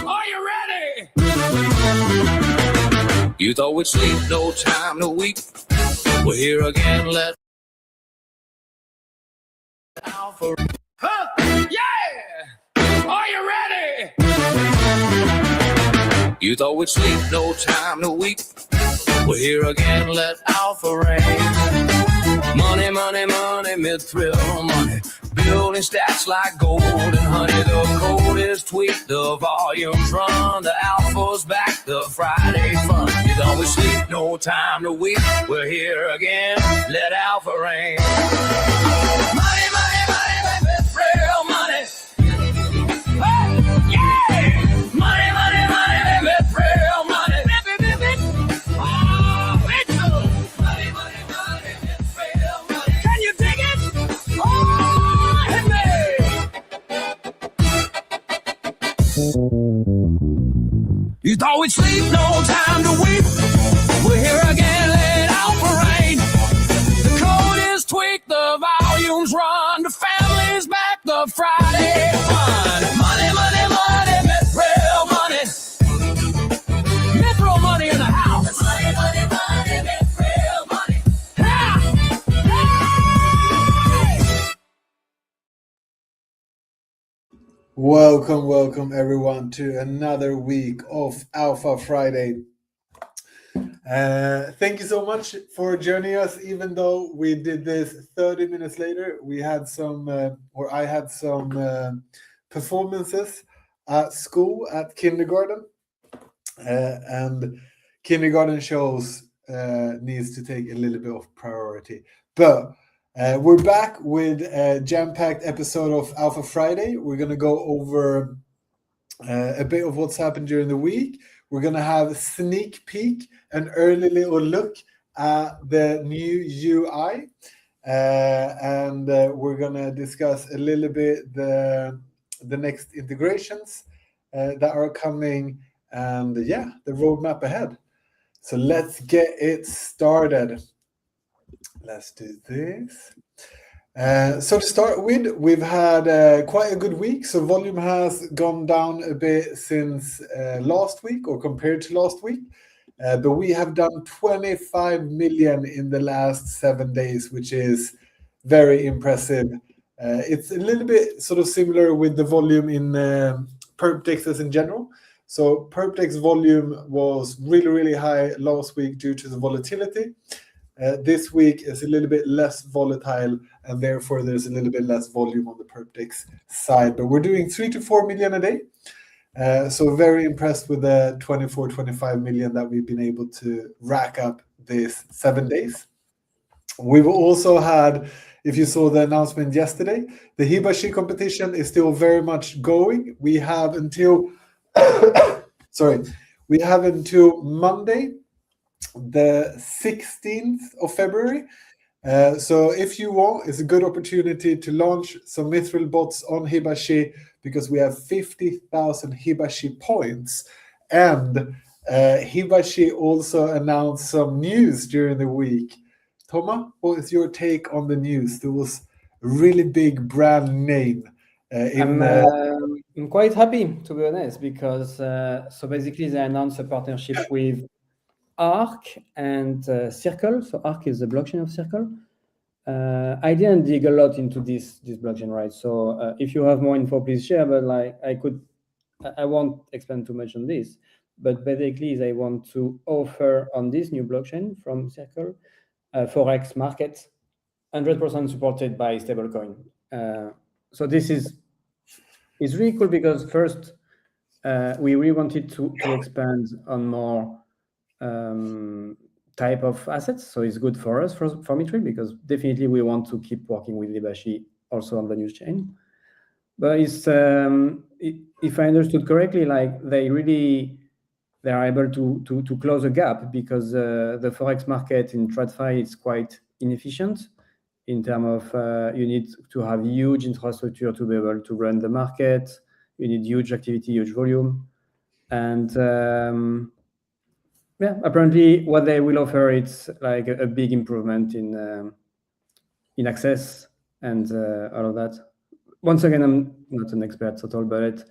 Are you ready? You thought we'd sleep, no time to weep. We're here again, let Alpha. Huh? Yeah! Are you ready? You thought we'd sleep, no time to weep. We're here again, let Alpha reign. Money, money, money, Mithril money. Building stats like gold and honey. The code is tweaked, the volume's run. The Alpha's back, the Friday fun. You thought we'd sleep, no time to weep. We're here again, let Alpha reign. Money, money, money, Mithril money. Hey, yeah! Money, money, money, Mithril money. Oh, Mithril! Money, money, money, Mithril money. Can you dig it? Oh, hit me! You thought we'd sleep, no time to weep. We're here again, let Alpha reign. The code is tweaked, the volume's run. The family's back, the Friday fun. Money, money, money, Mithril money. Mithril money in the house. Money, money, money, Mithril money. Ha! Hey! Welcome everyone to another week of Alpha Friday. Thank you so much for joining us. Even though we did this 30 minutes later, we had some, I had some performances at school, at kindergarten, and kindergarten shows needs to take a little bit of priority. But we're back with a jam-packed episode of Alpha Friday. We're going to go over a bit of what's happened during the week. We're going to have a sneak peek, an early little look at the new UI. And we're going to discuss a little bit the next integrations that are coming and, the roadmap ahead. So let's get it started. Let's do this. So to start with, we've had quite a good week. So volume has gone down a bit since last week or compared to last week. But we have done 25 million in the last 7 days, which is very impressive. It's a little bit sort of similar with the volume in perpdexes in general. So perpdex volume was really, really high last week due to the volatility. This week is a little bit less volatile, and therefore there's a little bit less volume on the perpdex side. But we're doing 3 to 4 million a day. So very impressed with the 24, 25 million that we've been able to rack up this 7 days. We've also had, if you saw the announcement yesterday, the Hibashi competition is still very much going. We have until, we have until Monday, the 16th of February. So if you want, it's a good opportunity to launch some Mithril bots on Hibashi because we have 50,000 Hibashi points. And Hibashi also announced some news during the week. Thomas, what is your take on the news? There was a really big brand name. I'm quite happy, to be honest, because so basically they announced a partnership with Arc and Circle. So Arc is the blockchain of Circle. I didn't dig a lot into this blockchain, right? So if you have more info, please share. But I won't expand too much on this. But basically, they want to offer on this new blockchain from Circle, forex market, 100% supported by stablecoin. So this is really cool because first we really wanted to expand on more type of assets. So it's good for us for Mithril because definitely we want to keep working with Hibashi also on the news chain. But it's if I understood correctly, like they are able to close a gap because the forex market in TradFi is quite inefficient in terms of you need to have huge infrastructure to be able to run the market. You need huge activity, huge volume, and apparently what they will offer it's like a big improvement in access and all of that. Once again, I'm not an expert at all, but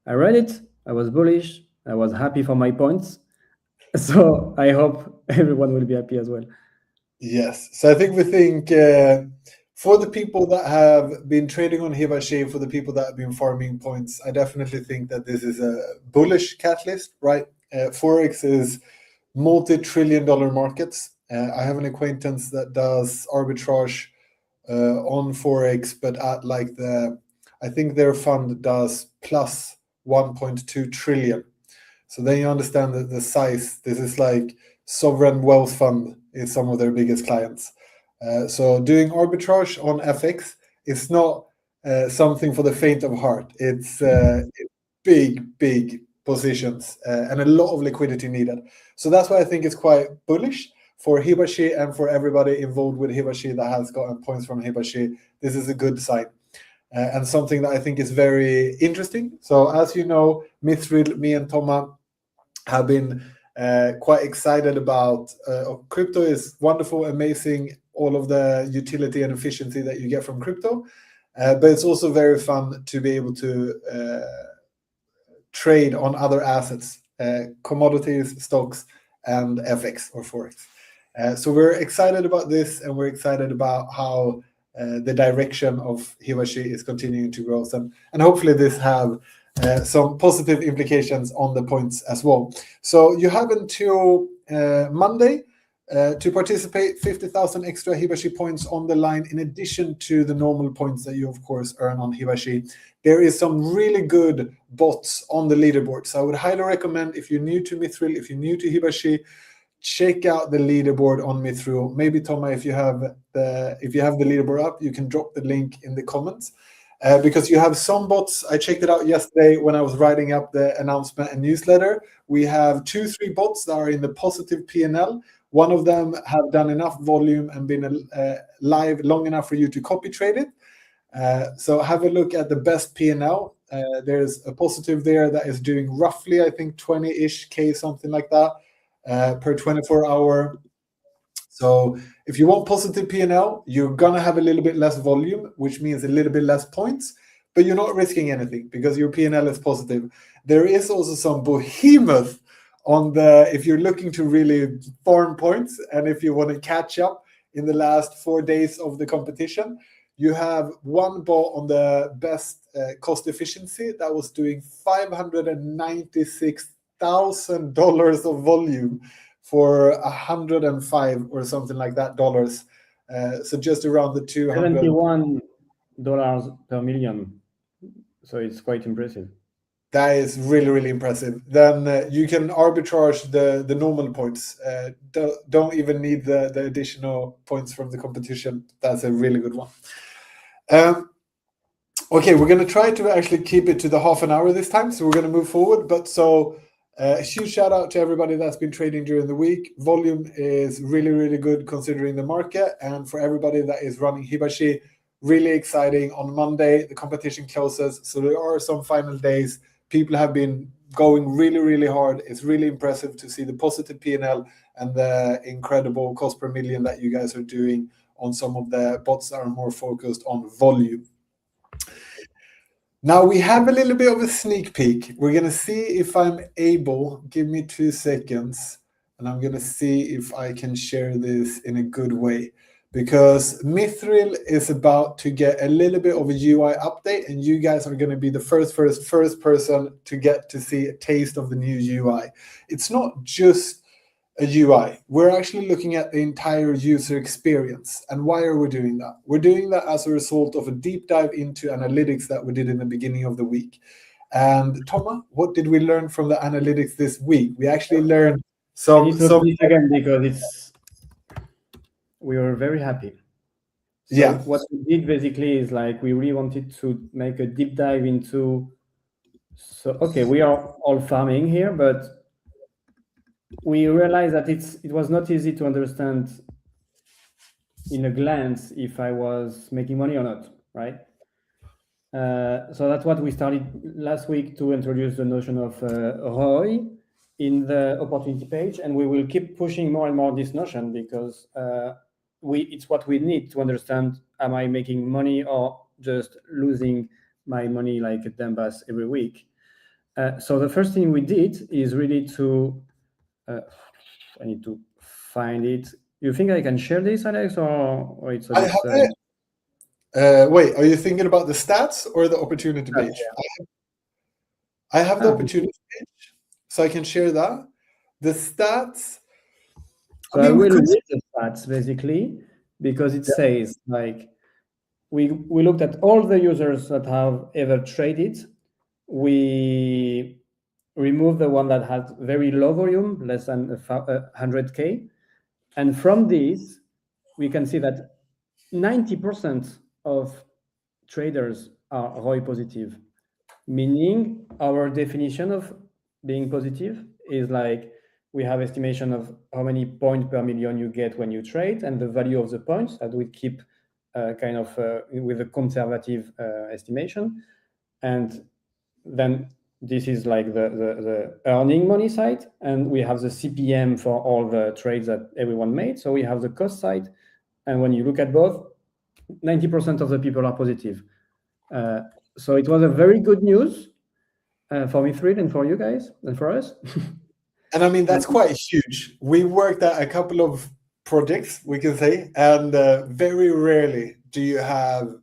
I read it. I was bullish. I was happy for my points. So I hope everyone will be happy as well. Yes. So I think for the people that have been trading on Hibashi, for the people that have been farming points, I definitely think that this is a bullish catalyst, right? Forex is multi-trillion-dollar markets. I have an acquaintance that does arbitrage on Forex, but at like I think their fund does plus 1.2 trillion. So then you understand that the size. This is like sovereign wealth fund is some of their biggest clients. So doing arbitrage on FX is not something for the faint of heart. It's big positions and a lot of liquidity needed. So that's why I think it's quite bullish for Hibashi and for everybody involved with Hibashi that has gotten points from Hibashi. This is a good sign. And something that I think is very interesting. So as you know, Mithril, me and Thomas have been quite excited about crypto is wonderful, amazing, all of the utility and efficiency that you get from crypto. But it's also very fun to be able to trade on other assets, commodities, stocks, and FX or Forex. So we're excited about this, and we're excited about how the direction of Hibashi is continuing to grow. And hopefully this have some positive implications on the points as well. So you have until Monday to participate, 50,000 extra Hibashi points on the line, in addition to the normal points that you, of course, earn on Hibashi. There is some really good bots on the leaderboard. So I would highly recommend, if you're new to Mithril, if you're new to Hibashi, check out the leaderboard on Mithril. Maybe Thomas, if you have the leaderboard up, you can drop the link in the comments. Because you have some bots. I checked it out yesterday when I was writing up the announcement and newsletter. We have 2-3 bots that are in the positive P&L. One of them have done enough volume and been live long enough for you to copy trade it. So have a look at the best P&L. There's a positive there that is doing roughly, I think, 20-ish K, something like that, per 24-hour. So if you want positive P&L, you're going to have a little bit less volume, which means a little bit less points, but you're not risking anything because your P&L is positive. There is also some behemoth on if you're looking to really farm points, and if you want to catch up in the last 4 days of the competition, you have one bot on the best cost efficiency that was doing $596,000 of volume for 105 or something like that dollars. So just around the 200. $71 per million. So it's quite impressive. That is really, really impressive. Then you can arbitrage the normal points. Don't even need the additional points from the competition. That's a really good one. Okay, we're going to try to actually keep it to the half an hour this time. So we're going to move forward. But so a huge shout out to everybody that's been trading during the week. Volume is really, really good considering the market. And for everybody that is running Hibashi, really exciting. On Monday, the competition closes. So there are some final days. People have been going really, really hard. It's really impressive to see the positive P&L and the incredible cost per million that you guys are doing on some of the bots that are more focused on volume. Now we have a little bit of a sneak peek. We're going to see if I'm able, give me 2 seconds, and I'm going to see if I can share this in a good way. Because Mithril is about to get a little bit of a UI update, and you guys are going to be the first person to get to see a taste of the new UI. It's not just a UI. We're actually looking at the entire user experience. And why are we doing that? We're doing that as a result of a deep dive into analytics that we did in the beginning of the week. And Thomas, what did we learn from the analytics this week? We actually learned some again, because we were very happy. So yeah. What we did basically is like we really wanted to make a deep dive into. So okay, we are all farming here, but we realized that it was not easy to understand in a glance if I was making money or not, right? So that's what we started last week to introduce the notion of ROI in the opportunity page, and we will keep pushing more and more this notion because it's what we need to understand: am I making money or just losing my money like a dumbass every week? So the first thing we did is really to, I need to find it. You think I can share this, Alex, or it's a I bit? have it. Wait, are you thinking about the stats or the opportunity page? I have the opportunity page, so I can share that. The stats. So I will read the stats basically, because it says like we looked at all the users that have ever traded. We removed the one that had very low volume, less than 100K. And from this, we can see that 90% of traders are ROI positive, meaning our definition of being positive is like we have estimation of how many points per million you get when you trade and the value of the points that we keep kind of with a conservative estimation. And then this is like the earning money side, and we have the CPM for all the trades that everyone made. So we have the cost side, and when you look at both, 90% of the people are positive. So it was a very good news for Mithril and for you guys and for us. And I mean, that's quite huge. We worked at a couple of projects, we can say, and very rarely do you have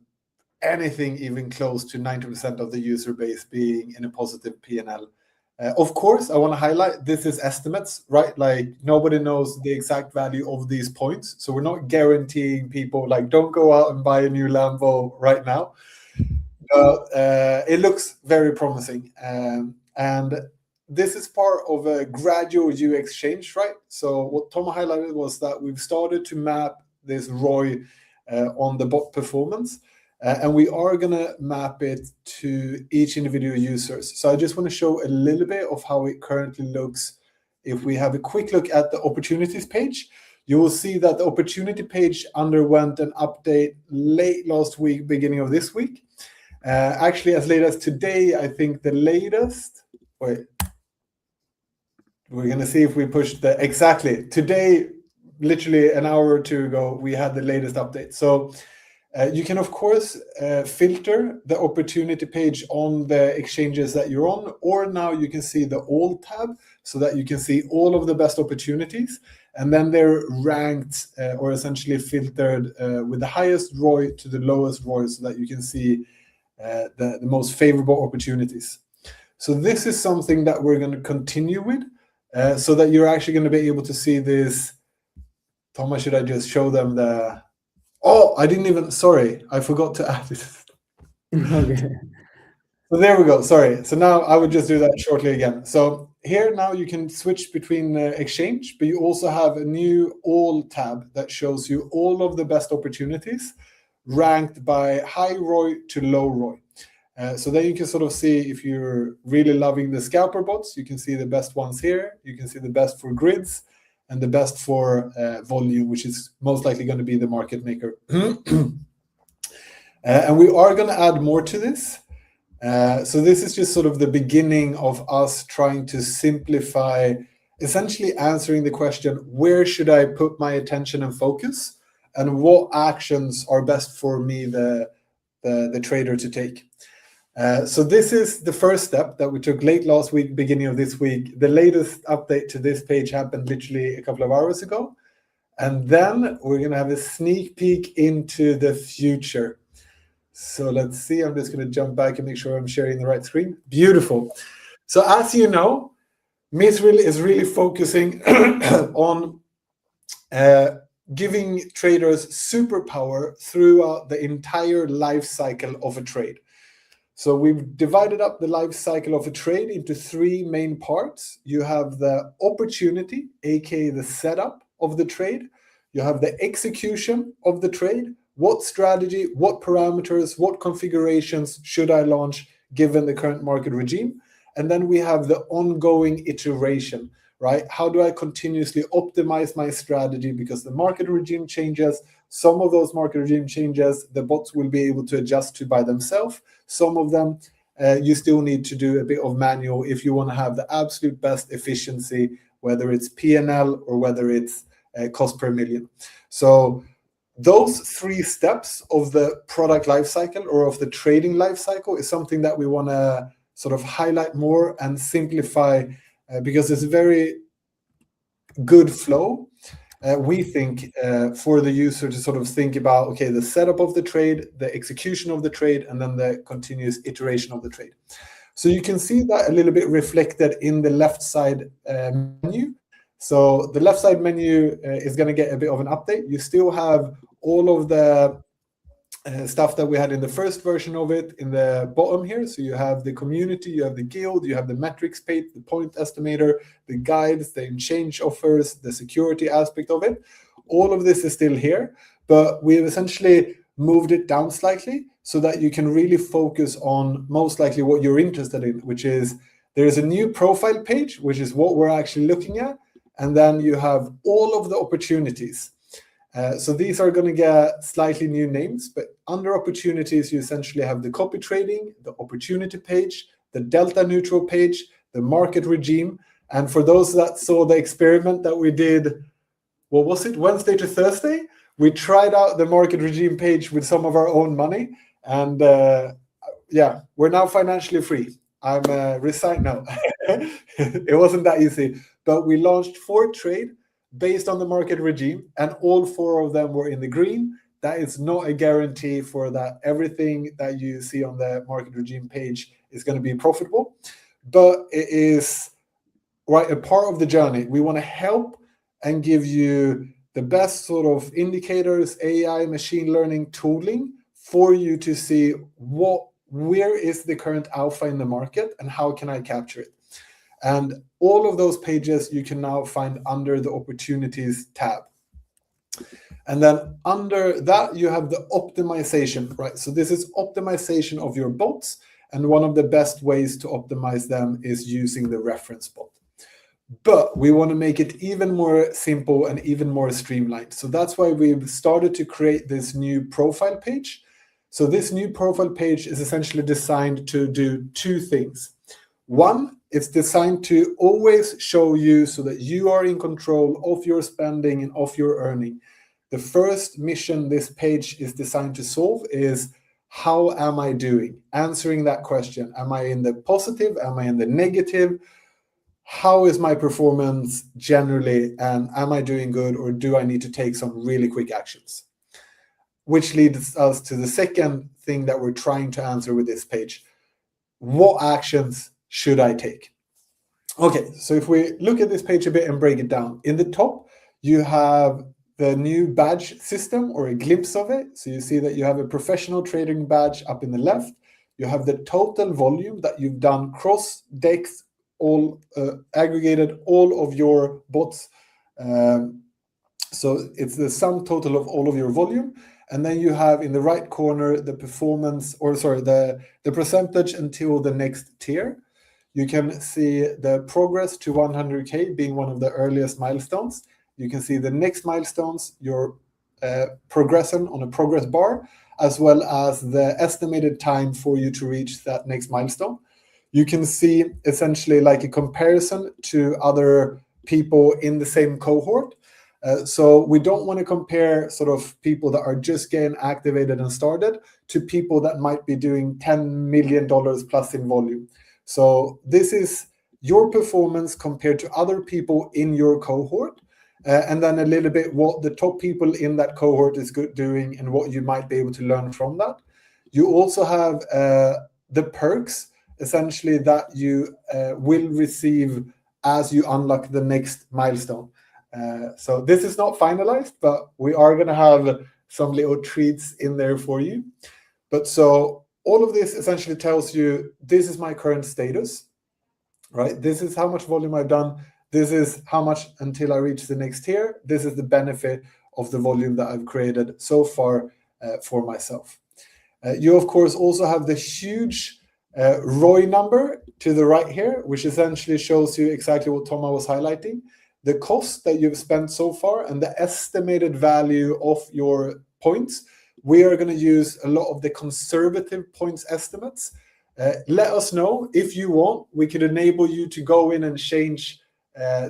anything even close to 90% of the user base being in a positive P&L. Of course, I want to highlight this is estimates, right? Like nobody knows the exact value of these points. So we're not guaranteeing people like don't go out and buy a new Lambo right now. It looks very promising. And this is part of a gradual UX change, right? So what Tom highlighted was that we've started to map this ROI on the bot performance. And we are going to map it to each individual users. So I just want to show a little bit of how it currently looks. If we have a quick look at the opportunities page, you will see that the opportunity page underwent an update late last week, beginning of this week. Actually, as late as today, I think the latest. Wait, we're going to see if we pushed the exactly today, literally an hour or two ago, we had the latest update. So you can, of course, filter the opportunity page on the exchanges that you're on, or now you can see the all tab so that you can see all of the best opportunities. And then they're ranked or essentially filtered with the highest ROI to the lowest ROI so that you can see the most favorable opportunities. So this is something that we're going to continue with so that you're actually going to be able to see this. Thomas, should I just show them the... Oh, I didn't even, sorry, I forgot to add it. Okay. So there we go, sorry. So now I would just do that shortly again. So here now you can switch between exchange, but you also have a new all tab that shows you all of the best opportunities ranked by high ROI to low ROI. So then you can sort of see if you're really loving the scalper bots, you can see the best ones here. You can see the best for grids and the best for volume, which is most likely going to be the market maker. And we are going to add more to this. So this is just sort of the beginning of us trying to simplify, essentially answering the question, where should I put my attention and focus? And what actions are best for me, the trader, to take? So this is the first step that we took late last week, beginning of this week. The latest update to this page happened literally a couple of hours ago. And then we're going to have a sneak peek into the future. So let's see. I'm just going to jump back and make sure I'm sharing the right screen. Beautiful. So as you know, Mithril is really focusing on giving traders superpower throughout the entire life cycle of a trade. So we've divided up the life cycle of a trade into three main parts. You have the opportunity, aka the setup of the trade. You have the execution of the trade. What strategy, what parameters, what configurations should I launch given the current market regime? And then we have the ongoing iteration, right? How do I continuously optimize my strategy because the market regime changes? Some of those market regime changes, the bots will be able to adjust to by themselves. Some of them, you still need to do a bit of manual if you want to have the absolute best efficiency, whether it's P&L or whether it's cost per million. So those three steps of the product lifecycle or of the trading lifecycle is something that we want to sort of highlight more and simplify, because it's a very good flow, we think, for the user to sort of think about, okay, the setup of the trade, the execution of the trade, and then the continuous iteration of the trade. So you can see that a little bit reflected in the left side menu. So the left side menu is going to get a bit of an update. You still have all of the stuff that we had in the first version of it in the bottom here. So you have the community, you have the guild, you have the metrics page, the point estimator, the guides, the exchange offers, the security aspect of it. All of this is still here, but we've essentially moved it down slightly so that you can really focus on most likely what you're interested in, which is there's a new profile page, which is what we're actually looking at. And then you have all of the opportunities. So these are going to get slightly new names, but under opportunities, you essentially have the copy trading, the opportunity page, the delta neutral page, the market regime. And for those that saw the experiment that we did, what was it, Wednesday to Thursday? We tried out the market regime page with some of our own money. And yeah, we're now financially free. I'm resigned now. It wasn't that easy, but we launched 4 trade based on the market regime, and all 4 of them were in the green. That is not a guarantee for that everything that you see on the market regime page is going to be profitable, but it is a part of the journey. We want to help and give you the best sort of indicators, AI, machine learning tooling for you to see where is the current alpha in the market and how can I capture it. And all of those pages you can now find under the opportunities tab. And then under that, you have the optimization, right? So this is optimization of your bots. And one of the best ways to optimize them is using the reference bot. But we want to make it even more simple and even more streamlined. So that's why we've started to create this new profile page. So this new profile page is essentially designed to do 2 things. One, it's designed to always show you so that you are in control of your spending and of your earning. The first mission this page is designed to solve is, how am I doing? Answering that question. Am I in the positive? Am I in the negative? How is my performance generally? And am I doing good, or do I need to take some really quick actions? Which leads us to the second thing that we're trying to answer with this page. What actions should I take? Okay, so if we look at this page a bit and break it down, in the top, you have the new badge system, or a glimpse of it. So you see that you have a professional trading badge up in the left. You have the total volume that you've done cross DEX, all aggregated all of your bots. So it's the sum total of all of your volume. And then you have in the right corner the performance, or sorry, the percentage until the next tier. You can see the progress to 100K being one of the earliest milestones. You can see the next milestones, your progression on a progress bar, as well as the estimated time for you to reach that next milestone. You can see essentially like a comparison to other people in the same cohort. So we don't want to compare sort of people that are just getting activated and started to people that might be doing $10 million plus in volume. So this is your performance compared to other people in your cohort, and then a little bit what the top people in that cohort is doing and what you might be able to learn from that. You also have the perks, essentially, that you will receive as you unlock the next milestone. So this is not finalized, but we are going to have some little treats in there for you. But so all of this essentially tells you, this is my current status, right? This is how much volume I've done. This is how much until I reach the next tier. This is the benefit of the volume that I've created so far for myself. You, of course, also have the huge ROI number to the right here, which essentially shows you exactly what Thomas was highlighting. The cost that you've spent so far and the estimated value of your points. We are going to use a lot of the conservative points estimates. Let us know if you want. We could enable you to go in and change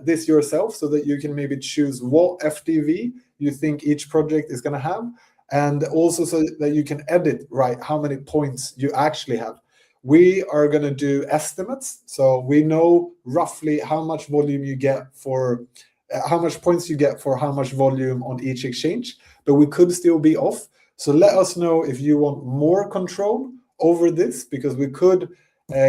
this yourself so that you can maybe choose what FDV you think each project is going to have, and also so that you can edit how many points you actually have. we are going to do estimates. So we know roughly how much volume you get for, how much points you get for how much volume on each exchange, but we could still be off. So let us know if you want more control over this, because we could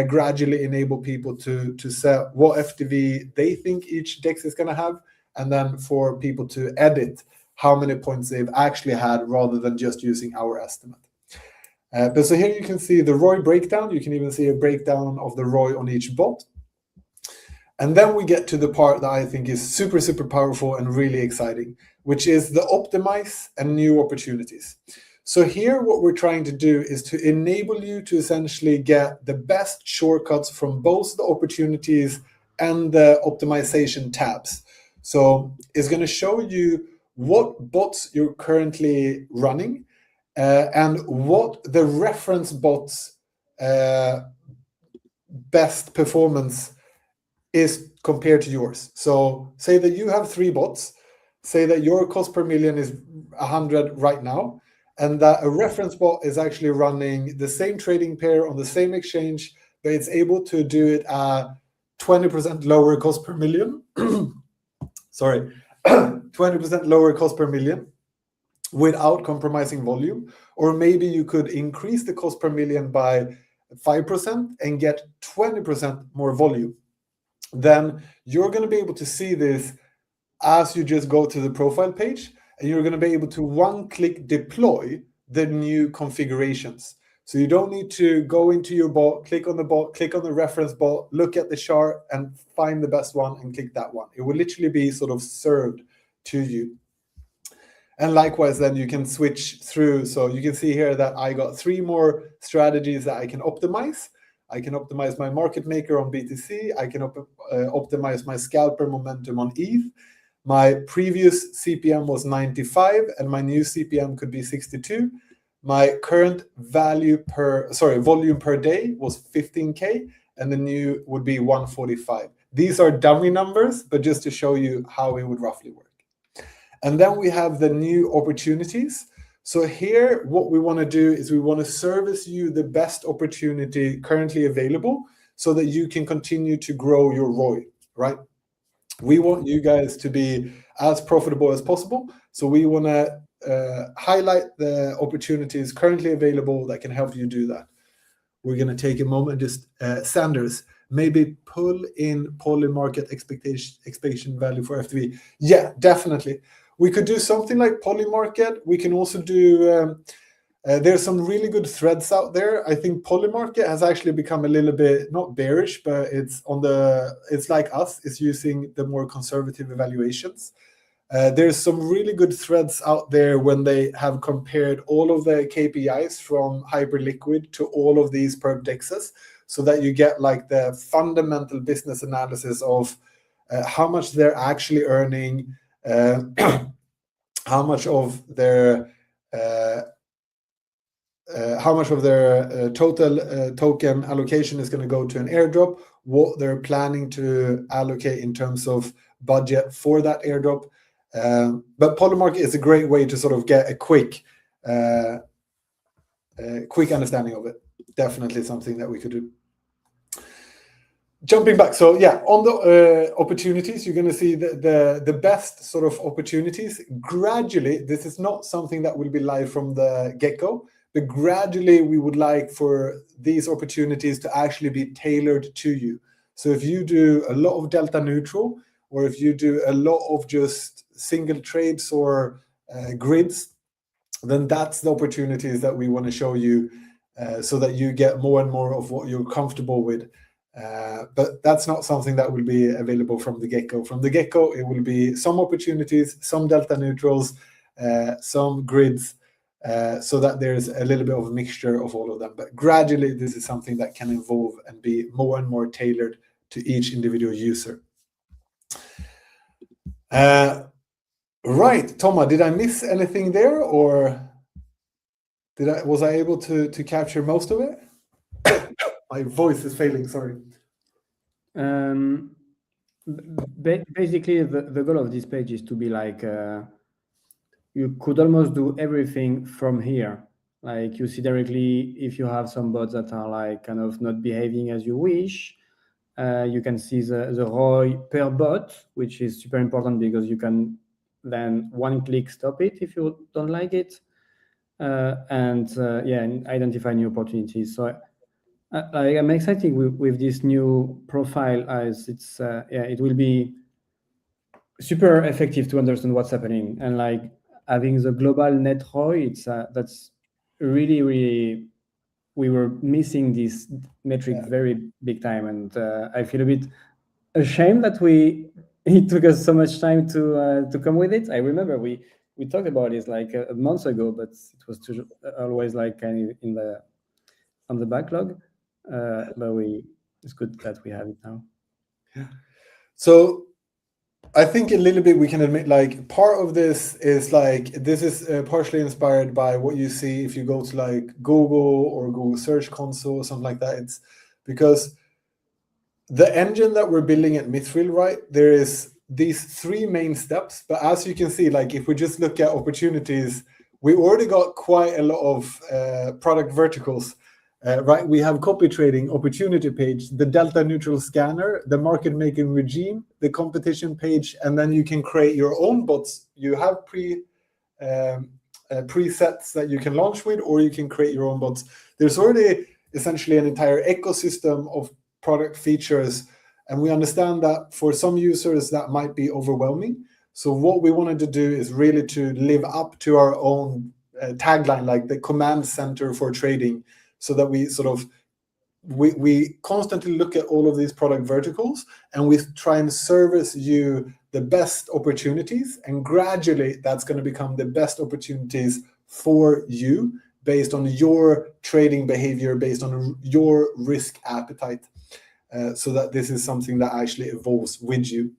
gradually enable people to set what FTV they think each DEX is going to have, and then for people to edit how many points they've actually had rather than just using our estimate. But so here you can see the ROI breakdown. You can even see a breakdown of the ROI on each bot. And then we get to the part that I think is super, super powerful and really exciting, which is the optimize and new opportunities. So here what we're trying to do is to enable you to essentially get the best shortcuts from both the opportunities and the optimization tabs. So it's going to show you what bots you're currently running and what the reference bots best performance is compared to yours. So say that you have 3 bots, say that your cost per million is 100 right now, and that a reference bot is actually running the same trading pair on the same exchange, but it's able to do it at 20% lower cost per million. Sorry, 20% lower cost per million without compromising volume. Or maybe you could increase the cost per million by 5% and get 20% more volume. Then you're going to be able to see this as you just go to the profile page, and you're going to be able to one-click deploy the new configurations. So you don't need to go into your bot, click on the reference bot, look at the chart and find the best one and click that one. It will literally be sort of served to you. And likewise, then you can switch through. So you can see here that I got 3 more strategies that I can optimize. I can optimize my market maker on BTC. I can optimize my scalper momentum on ETH. My previous CPM was 95, and my new CPM could be 62. My current volume per day was 15K, and the new would be 145. These are dummy numbers, but just to show you how it would roughly work. And then we have the new opportunities. So here, what we want to do is we want to service you the best opportunity currently available so that you can continue to grow your ROI, right? We want you guys to be as profitable as possible. So we want to highlight the opportunities currently available that can help you do that. We're going to take a moment, just Sanders, maybe pull in Polymarket expectation value for FTV. Yeah, definitely. We could do something like Polymarket. We can also do, there's some really good threads out there. I think Polymarket has actually become a little bit, not bearish, but it's like us, it's using the more conservative evaluations. There's some really good threads out there when they have compared all of the KPIs from Hyperliquid to all of these perp dexes, so that you get like the fundamental business analysis of how much they're actually earning, how much of their total token allocation is going to go to an airdrop, what they're planning to allocate in terms of budget for that airdrop. But Polymarket is a great way to sort of get a quick understanding of it. Definitely something that we could do. Jumping back, so yeah, on the opportunities, you're going to see the best sort of opportunities. Gradually, this is not something that will be live from the get-go, but gradually we would like for these opportunities to actually be tailored to you. So if you do a lot of delta neutral, or if you do a lot of just single trades or grids, then that's the opportunities that we want to show you so that you get more and more of what you're comfortable with. But that's not something that will be available from the get-go. From the get-go, it will be some opportunities, some delta neutrals, some grids, so that there's a little bit of a mixture of all of them. But gradually, this is something that can evolve and be more and more tailored to each individual user. Right, Toma, did I miss anything there, or was I able to capture most of it? My voice is failing, sorry. Basically, the goal of this page is to be like, you could almost do everything from here. Like you see directly if you have some bots that are like kind of not behaving as you wish. You can see the ROI per bot, which is super important because you can then one click stop it if you don't like it, and identify new opportunities. So I'm excited with this new profile, as it's it will be super effective to understand what's happening, and like having the global net ROI, it's that's really we were missing this metric very big time, and I feel a bit ashamed that it took us so much time to come with it. I remember we talked about it like a month ago, but it was always like kind of on the backlog. But it's good that we have it now. So I think a little bit we can admit, like, part of this is partially inspired by what you see if you go to like Google or Google Search Console or something like that. It's because the engine that we're building at Mithril, right? There is these three main steps, but as you can see, like if we just look at opportunities, we already got quite a lot of product verticals. Right, we have copy trading, opportunity page, the delta neutral scanner, the market making regime, the competition page, and then you can create your own bots. You have presets that you can launch with, or you can create your own bots. There's already essentially an entire ecosystem of product features, and we understand that for some users that might be overwhelming. So what we wanted to do is really to live up to our own tagline, like the command center for trading, so that we sort of we constantly look at all of these product verticals and we try and service you the best opportunities, and gradually that's going to become the best opportunities for you based on your trading behavior, based on your risk appetite, so that this is something that actually evolves with you.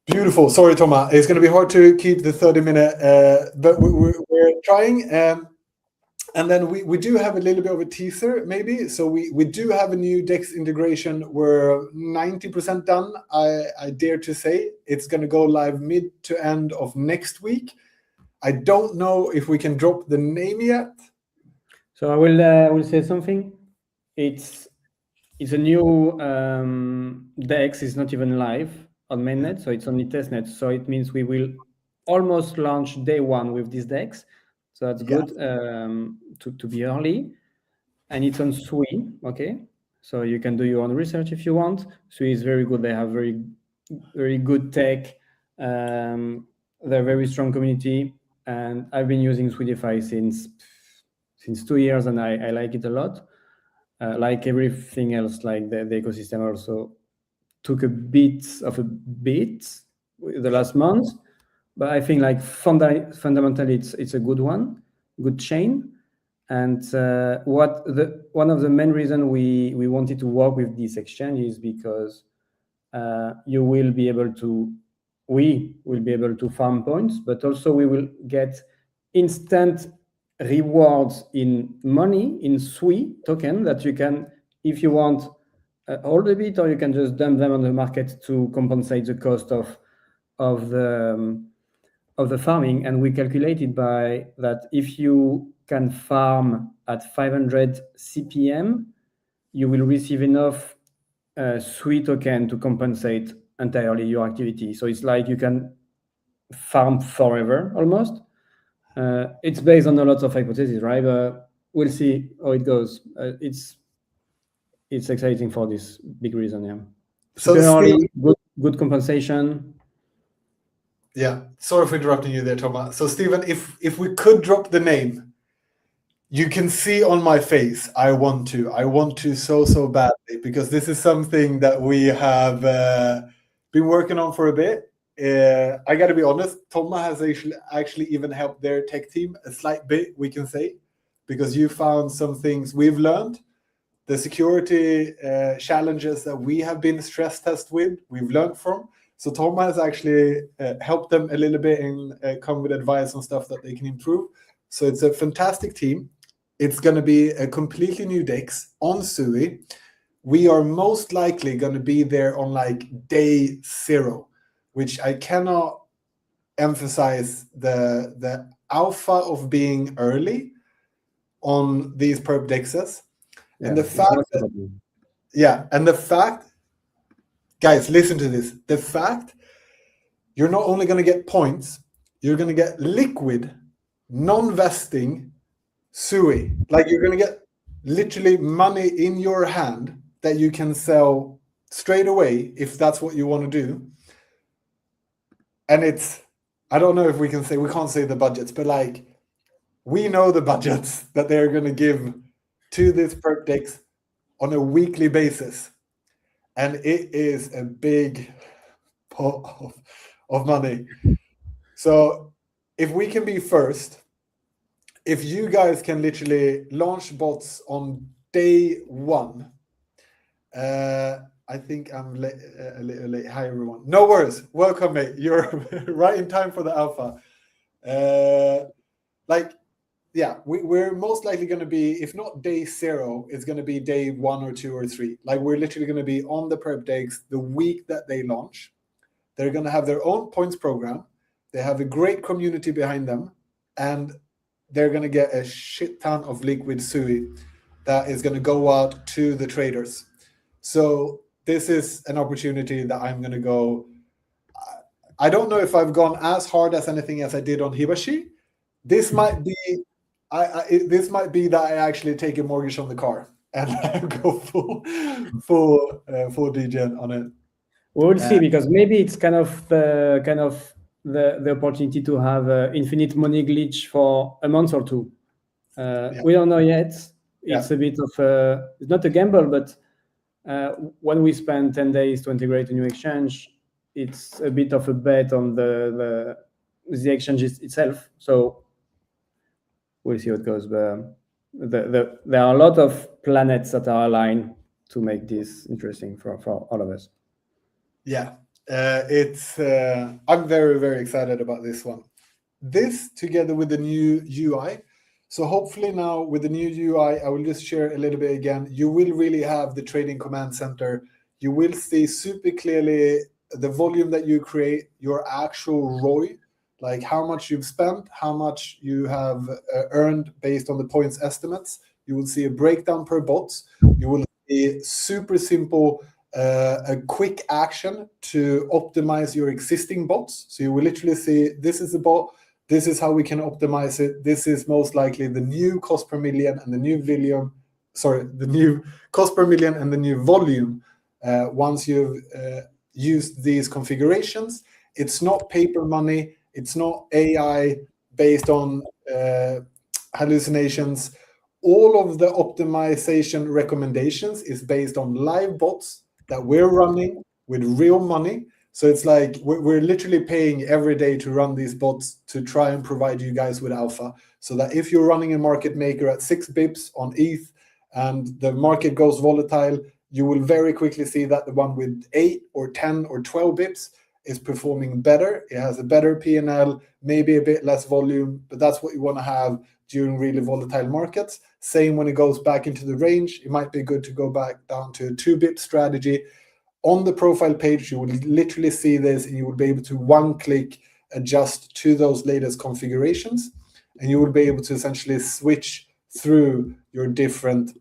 Beautiful. Sorry, Thomas, it's going to be hard to keep the 30-minute, but we're trying. And then we do have a little bit of a teaser, maybe. So we do have a new DEX integration. We're 90% done. I dare to say it's going to go live mid to end of next week. I don't know if we can drop the name yet. So I will say something. It's a new DEX. It's not even live on mainnet, so it's only testnet. So it means we will almost launch day one with this DEX. So that's good to be early, and it's on Sui. Okay, so you can do your own research if you want. Sui is very good. They have very good tech. They're very strong community, and I've been using Suidify since 2 years, and I like it a lot. Like everything else, like the ecosystem also took a bit the last month. But I think like fundamentally, it's a good one, good chain, and one of the main reasons we wanted to work with this exchange is because we will be able to farm points, but also we will get instant rewards in money in Sui token that you can, if you want, hold a bit, or you can just dump them on the market to compensate the cost of the farming. And we calculated by that if you can farm at 500 CPM, you will receive enough Sui token to compensate entirely your activity. So it's like you can farm forever almost. It's based on a lot of hypotheses, right? We'll see how it goes. It's exciting for this big reason, yeah. So early, good compensation. Yeah, sorry for interrupting you there, Thomas. So Stephen, if we could drop the name, you can see on my face, I want to so badly, because this is something that we have been working on for a bit. I got to be honest, Thomas has actually even helped their tech team a slight bit, we can say, because you found some things we've learned. The security challenges that we have been stress tested with, we've learned from. So Thomas has actually helped them a little bit and come with advice on stuff that they can improve. So it's a fantastic team. It's going to be a completely new DEX on Sui. We are most likely going to be there on like day 0, which I cannot emphasize the alpha of being early on these perp dexes. Yeah, And the it's fact not that, happening. and the fact, guys, listen to this. The fact you're not only going to get points, you're going to get liquid, non-vesting SUI. Like you're going to get literally money in your hand that you can sell straight away if that's what you want to do. And it's, I don't know if we can't say the budgets, but like we know the budgets that they're going to give to this perp dex on a weekly basis. And it is a big pot of money. So if we can be first, if you guys can literally launch bots on day one, I think I'm a little late. Hi, everyone. No worries. Welcome, mate. You're right in time for the alpha. We're most likely going to be, if not day 0, it's going to be day 1 or 2 or 3. Like we're literally going to be on the perp dex the week that they launch. They're going to have their own points program. They have a great community behind them, and they're going to get a shit ton of liquid SUI that is going to go out to the traders. So this is an opportunity that I'm going to go. I don't know if I've gone as hard as anything as I did on Hibashi. This might be, this might be that I actually take a mortgage on the car and go full degen on it. We'll see, because maybe it's kind of the opportunity to have infinite money glitch for a month or two. We don't know yet. It's a bit of it's not a gamble, but when we spend 10 days to integrate a new exchange, it's a bit of a bet on the exchange itself. So we'll see what goes. But there are a lot of planets that are aligned to make this interesting for all of us. Yeah, it's. I'm very, very excited about this one. This together with the new UI. So hopefully now with the new UI, I will just share a little bit again. You will really have the trading command center. You will see super clearly the volume that you create, your actual ROI, like how much you've spent, how much you have earned based on the points estimates. You will see a breakdown per bot. You will see super simple, a quick action to optimize your existing bots. So you will literally see, this is a bot, this is how we can optimize it. This is most likely the new cost per million and the new volume. The new cost per million and the new volume. Once you've used these configurations, it's not paper money. It's not AI based on hallucinations. All of the optimization recommendations is based on live bots that we're running with real money. So it's like we're literally paying every day to run these bots to try and provide you guys with alpha, so that if you're running a market maker at 6 bips on ETH and the market goes volatile, you will very quickly see that the one with 8 or 10 or 12 bips is performing better. It has a better P&L, maybe a bit less volume, but that's what you want to have during really volatile markets. Same when it goes back into the range, it might be good to go back down to a 2-bip strategy. On the profile page, you will literally see this, and you will be able to one-click adjust to those latest configurations, and you will be able to essentially switch through your different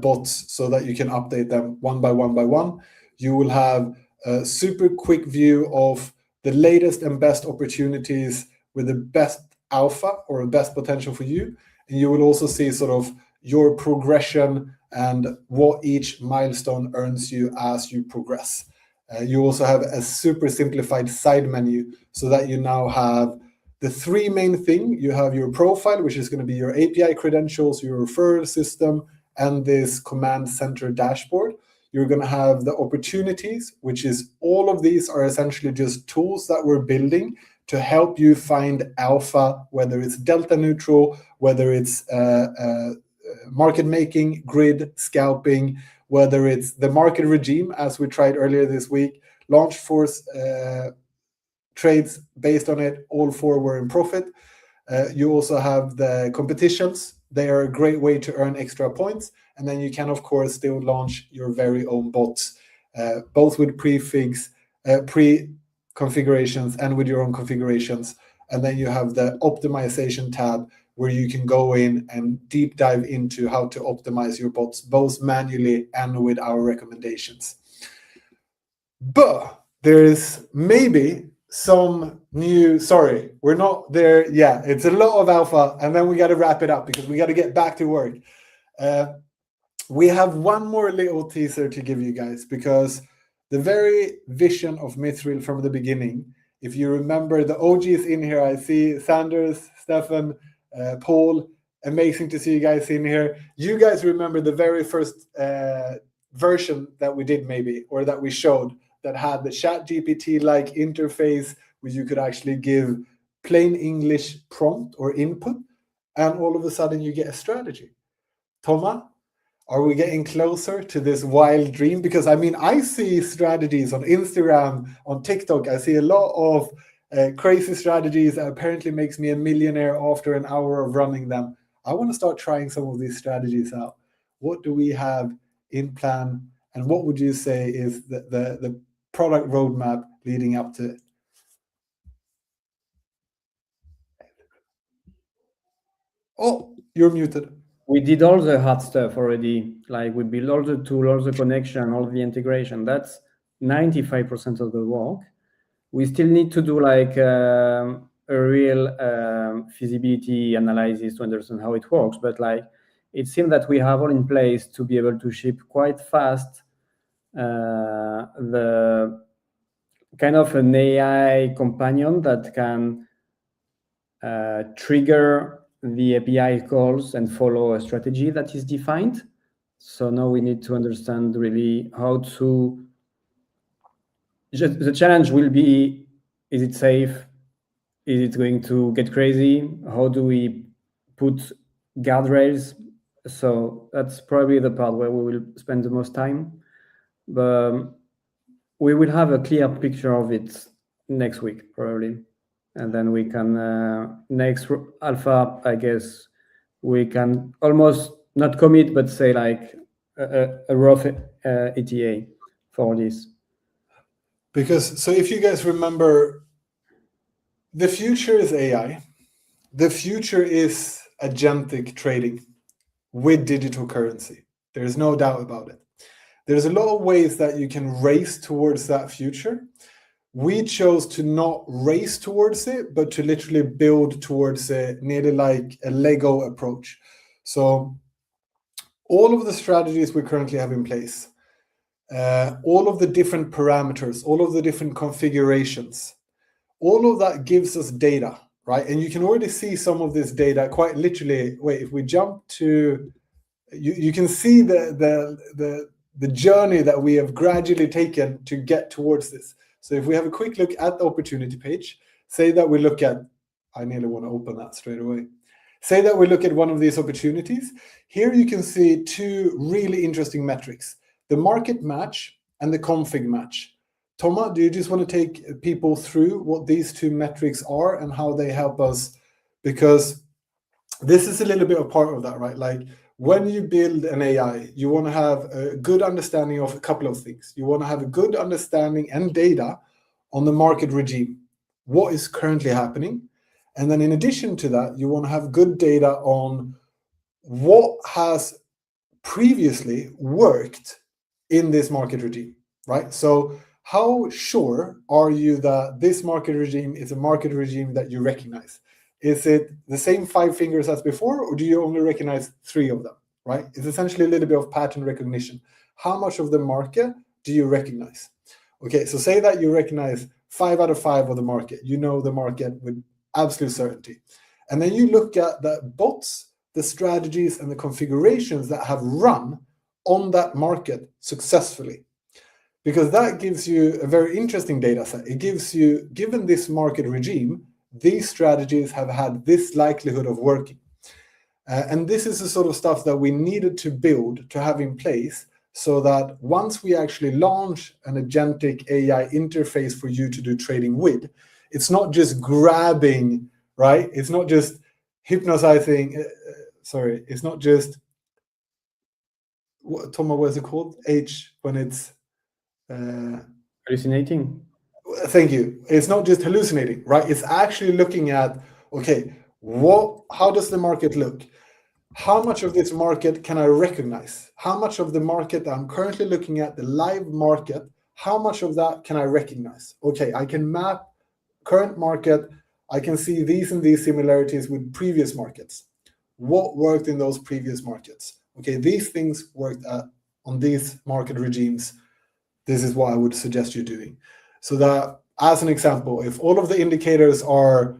bots so that you can update them one by one. You will have a super quick view of the latest and best opportunities with the best alpha or the best potential for you. And you will also see sort of your progression and what each milestone earns you as you progress. You also have a super simplified side menu, so that you now have the 3 main things. You have your profile, which is going to be your API credentials, your referral system, and this command center dashboard. You're going to have the opportunities, which is all of these are essentially just tools that we're building to help you find alpha, whether it's delta neutral, whether it's market making, grid, scalping, whether it's the market regime, as we tried earlier this week, launch force trades based on it, all 4 were in profit. You also have the competitions. They are a great way to earn extra points. And then you can, of course, still launch your very own bots, both with pre-configurations and with your own configurations. and then you have the optimization tab where you can go in and deep dive into how to optimize your bots, both manually and with our recommendations. But there is maybe some new, sorry, we're not there. Yeah, it's a lot of alpha, and then we got to wrap it up because we got to get back to work. We have one more little teaser to give you guys, because the very vision of Mithril from the beginning, if you remember the OGs in here, I see Sanders, Stefan, Paul, amazing to see you guys in here. You guys remember the very first version that we did maybe, or that we showed, that had the ChatGPT-like interface where you could actually give plain English prompt or input, and all of a sudden you get a strategy. Thomas, are we getting closer to this wild dream? Because I mean, I see strategies on Instagram, on TikTok. I see a lot of crazy strategies that apparently makes me a millionaire after an hour of running them. I want to start trying some of these strategies out. What do we have in plan? And what would you say is the product roadmap leading up to it? Oh, you're muted. We did all the hard stuff already. Like we built all the tool, all the connection, all the integration. That's 95% of the work. We still need to do like a real feasibility analysis to understand how it works. But like it seems that we have all in place to be able to ship quite fast the kind of an AI companion that can trigger the API calls and follow a strategy that is defined. So now we need to understand really how to. The challenge will be: is it safe? Is it going to get crazy? How do we put guardrails? So that's probably the part where we will spend the most time. But we will have a clear picture of it next week, probably. And then we can, next alpha, I guess, we can almost not commit, but say like a rough ETA for this. Because, so if you guys remember, the future is AI. The future is agentic trading with digital currency. There's no doubt about it. There's a lot of ways that you can race towards that future. We chose to not race towards it, but to literally build towards it, nearly like a Lego approach. So all of the strategies we currently have in place, all of the different parameters, all of the different configurations, all of that gives us data, right? And you can already see some of this data quite literally. Wait, if we jump to, you can see the journey that we have gradually taken to get towards this. So if we have a quick look at the opportunity page, say that we look at, I nearly want to open that straight away. Say that we look at one of these opportunities. Here you can see two really interesting metrics, the market match and the config match. Thomas, do you just want to take people through what these two metrics are and how they help us? Because this is a little bit of part of that, right? Like when you build an AI, you want to have a good understanding of a couple of things. You want to have a good understanding and data on the market regime, what is currently happening. And then in addition to that, you want to have good data on what has previously worked in this market regime, right? So how sure are you that this market regime is a market regime that you recognize? Is it the same 5 fingers as before, or do you only recognize 3 of them, right? It's essentially a little bit of pattern recognition. How much of the market do you recognize? Okay, so say that you recognize 5 out of 5 of the market. You know the market with absolute certainty. And then you look at the bots, the strategies, and the configurations that have run on that market successfully. Because that gives you a very interesting data set. It gives you, given this market regime, these strategies have had this likelihood of working. And this is the sort of stuff that we needed to build to have in place so that once we actually launch an agentic AI interface for you to do trading with, it's not just grabbing, right? It's not just hypnotizing, it's not just, Thomas, what is it called? H, when it's... hallucinating. Thank you. It's not just hallucinating, right? It's actually looking at, okay, how does the market look? How much of this market can I recognize? How much of the market that I'm currently looking at, the live market, how much of that can I recognize? Okay, I can map current market. I can see these and these similarities with previous markets. What worked in those previous markets? Okay, these things worked on these market regimes. This is what I would suggest you doing. So that, as an example, if all of the indicators are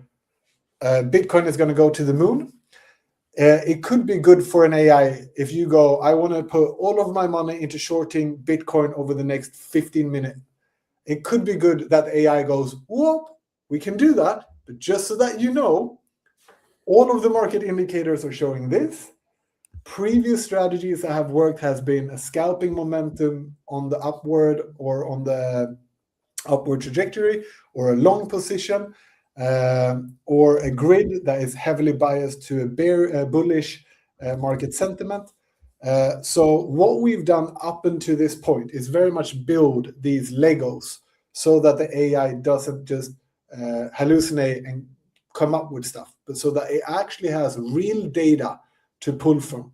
Bitcoin is going to go to the moon, it could be good for an AI if you go, I want to put all of my money into shorting Bitcoin over the next 15 minutes. It could be good that AI goes, whoop, we can do that. But just so that you know, all of the market indicators are showing this. Previous strategies that have worked has been a scalping momentum on the upward or on the upward trajectory, or a long position, or a grid that is heavily biased to a bullish market sentiment. So what we've done up until this point is very much build these Legos so that the AI doesn't just hallucinate and come up with stuff, but so that it actually has real data to pull from.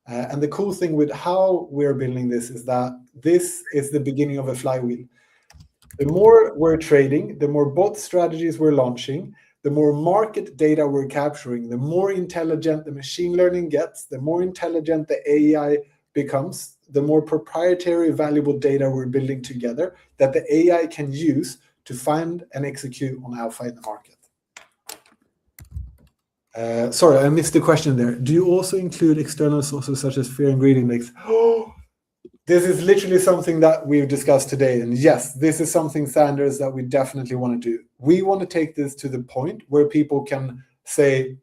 And the cool thing with how we're building this is that this is the beginning of a flywheel. The more we're trading, the more bot strategies we're launching, the more market data we're capturing, the more intelligent the machine learning gets, the more intelligent the AI becomes, the more proprietary valuable data we're building together that the AI can use to find and execute on alpha in the market. Sorry, I missed the question there. Do you also include external sources such as Fear and Greed Index? Oh, this is literally something that we've discussed today. And yes, this is something, Sanders, that we definitely want to do. We want to take this to the point where people can say,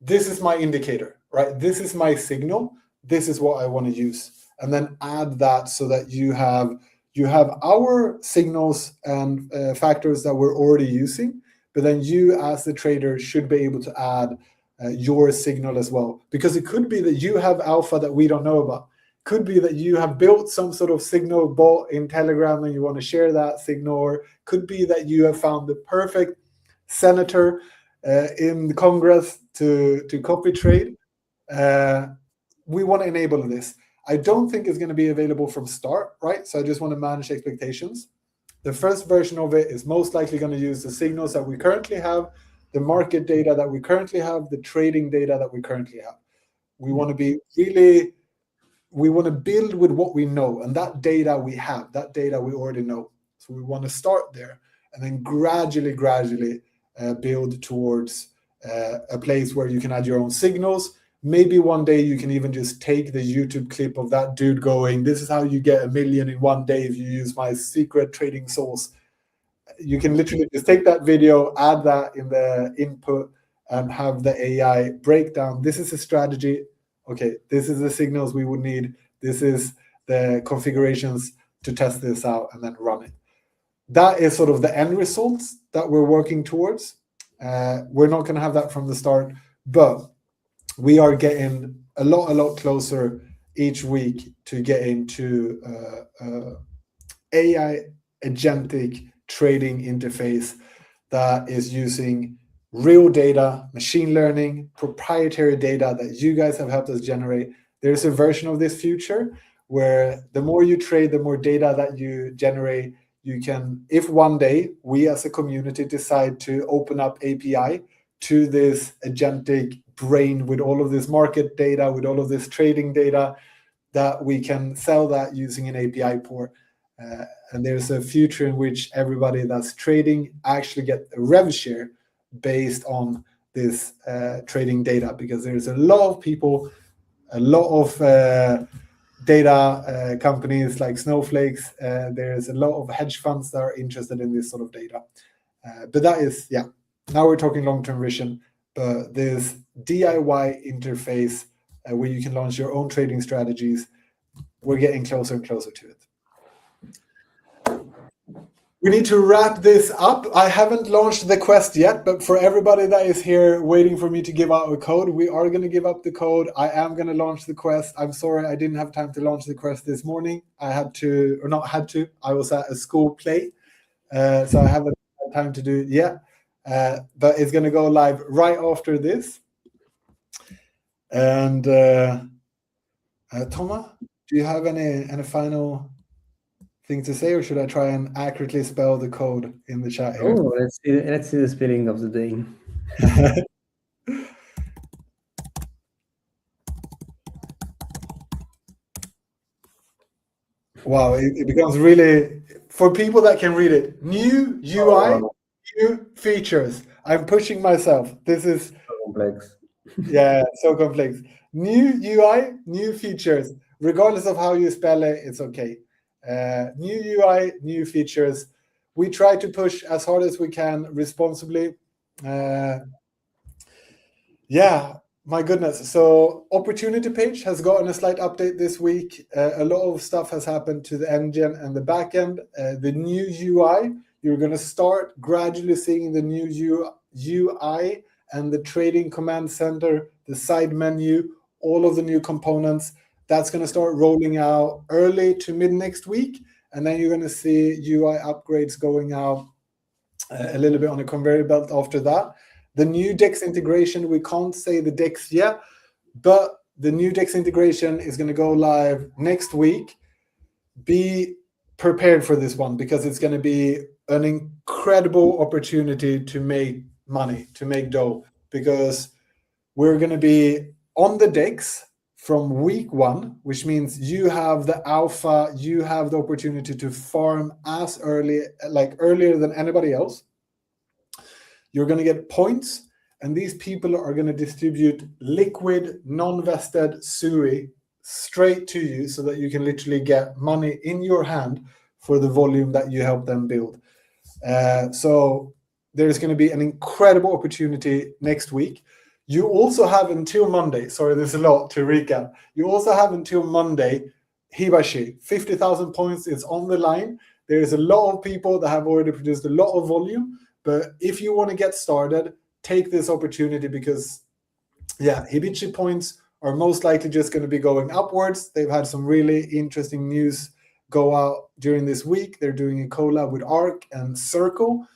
this is my indicator, right? This is my signal. This is what I want to use. And then add that so that you have our signals and factors that we're already using, but then you as the trader should be able to add your signal as well. Because it could be that you have alpha that we don't know about. Could be that you have built some sort of signal bot in Telegram and you want to share that signal, or could be that you have found the perfect senator in Congress to copy trade. We want to enable this. I don't think it's going to be available from start, right? So I just want to manage expectations. The first version of it is most likely going to use the signals that we currently have, the market data that we currently have, the trading data that we currently have. We want to be really, we want to build with what we know, and that data we have, that data we already know. So we want to start there and then gradually build towards a place where you can add your own signals. Maybe one day you can even just take the YouTube clip of that dude going, this is how you get 1 million in one day if you use my secret trading source. You can literally just take that video, add that in the input, and have the AI break down. This is a strategy. Okay, this is the signals we would need. This is the configurations to test this out and then run it. That is sort of the end results that we're working towards. We're not going to have that from the start, but we are getting a lot closer each week to getting to AI agentic trading interface that is using real data, machine learning, proprietary data that you guys have helped us generate. There's a version of this future where the more you trade, the more data that you generate, you can, if one day we as a community decide to open up API to this agentic brain with all of this market data, with all of this trading data, that we can sell that using an API port. And there's a future in which everybody that's trading actually get a rev share based on this trading data, because there's a lot of people, a lot of data companies like Snowflakes. There's a lot of hedge funds that are interested in this sort of data. But that is, yeah, now we're talking long-term vision, but this DIY interface where you can launch your own trading strategies, we're getting closer and closer to it. We need to wrap this up. I haven't launched the quest yet, but for everybody that is here waiting for me to give out a code, we are going to give up the code. I am going to launch the quest. I'm sorry I didn't have time to launch the quest this morning. I had to, or not had to, I was at a school play. so I haven't had time to do it yet. But it's going to go live right after this. And Thomas, do you have any final thing to say, or should I try and accurately spell the code in the chat here? Oh, let's see the spelling of the day. Wow, it becomes really, for people that can read it, new UI, new features. I'm pushing myself. This is So complex. yeah, so complex. New UI, new features. Regardless of how you spell it, it's okay. New UI, new features. We try to push as hard as we can responsibly. Yeah, my goodness. So opportunity page has gotten a slight update this week. A lot of stuff has happened to the engine and the backend. The new UI, you're going to start gradually seeing the new UI and the trading command center, the side menu, all of the new components. That's going to start rolling out early to mid next week. And then you're going to see UI upgrades going out a little bit on a conveyor belt after that. The new DEX integration, we can't say the DEX yet, but the new DEX integration is going to go live next week. Be prepared for this one because it's going to be an incredible opportunity to make money, to make dough, because we're going to be on the DEX from week 1, which means you have the alpha, you have the opportunity to farm as early, like earlier than anybody else. You're going to get points, and these people are going to distribute liquid, non-vested SUI straight to you so that you can literally get money in your hand for the volume that you help them build. So there's going to be an incredible opportunity next week. You also have until Monday, sorry, there's a lot to recap. You also have until Monday, Hibashi, 50,000 points is on the line. There's a lot of people that have already produced a lot of volume. But if you want to get started, take this opportunity because, yeah, Hibichi points are most likely just going to be going upwards. They've had some really interesting news go out during this week. They're doing a collab with Arc and Circle.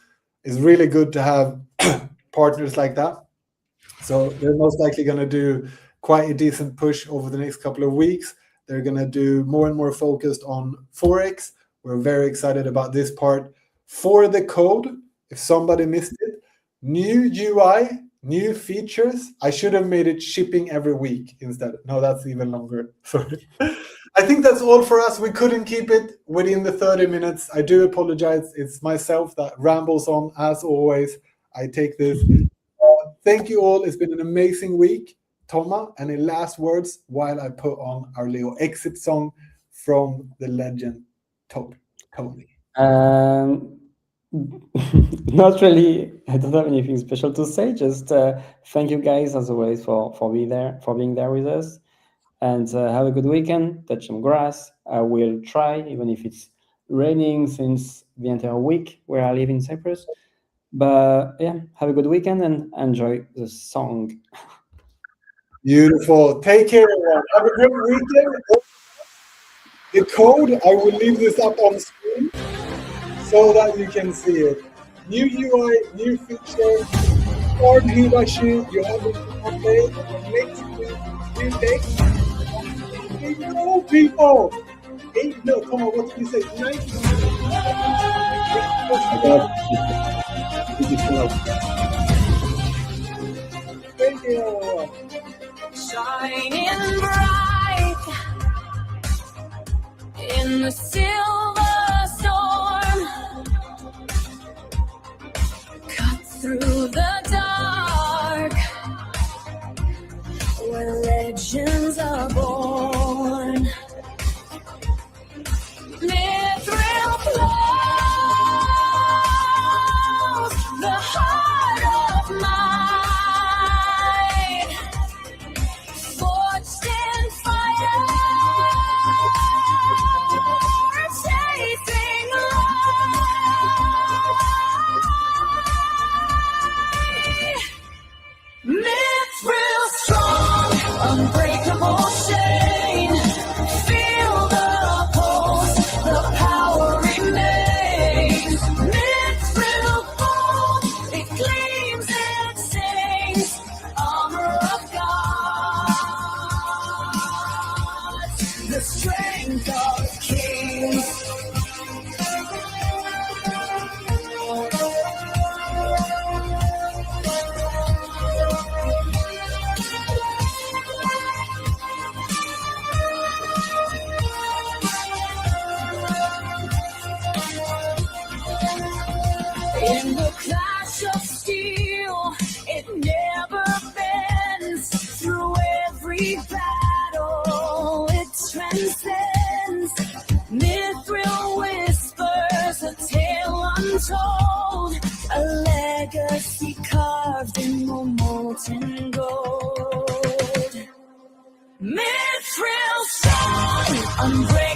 It's really good to have partners like that. So they're most likely going to do quite a decent push over the next couple of weeks. They're going to do more and more focused on Forex. We're very excited about this part. For the code, if somebody missed it, new UI, new features. I should have made it shipping every week instead. No, that's even longer. Sorry. I think that's all for us. We couldn't keep it within the 30 minutes. I do apologize. It's myself that rambles on as always. I take this. Thank you all. It's been an amazing week. Thomas, any last words while I put on our little exit song from the legend Tony? Not really. I don't have anything special to say. Just thank you guys as always for being there with us, and have a good weekend. Touch some grass. I will try, even if it's raining since the entire week where I live in Cyprus. But yeah, have a good weekend and enjoy the song. Beautiful. Take care, everyone. Have a great weekend. The code, I will leave this up on screen so that you can see it. New UI, new feature, or Hibashi, you have it on day, next week, new text. No, people! No, come on, what did you say? 90. Thank you, everyone. Shining bright in the silver storm, cut through the dark where legends are born. Mithril flows, the heart of mine, forged in fire, chasing light. Mithril strong, unbreakable shade. every battle it transcends. Mithril whispers a tale untold, a legacy carved in molten gold. Mithril strong, unbreakable.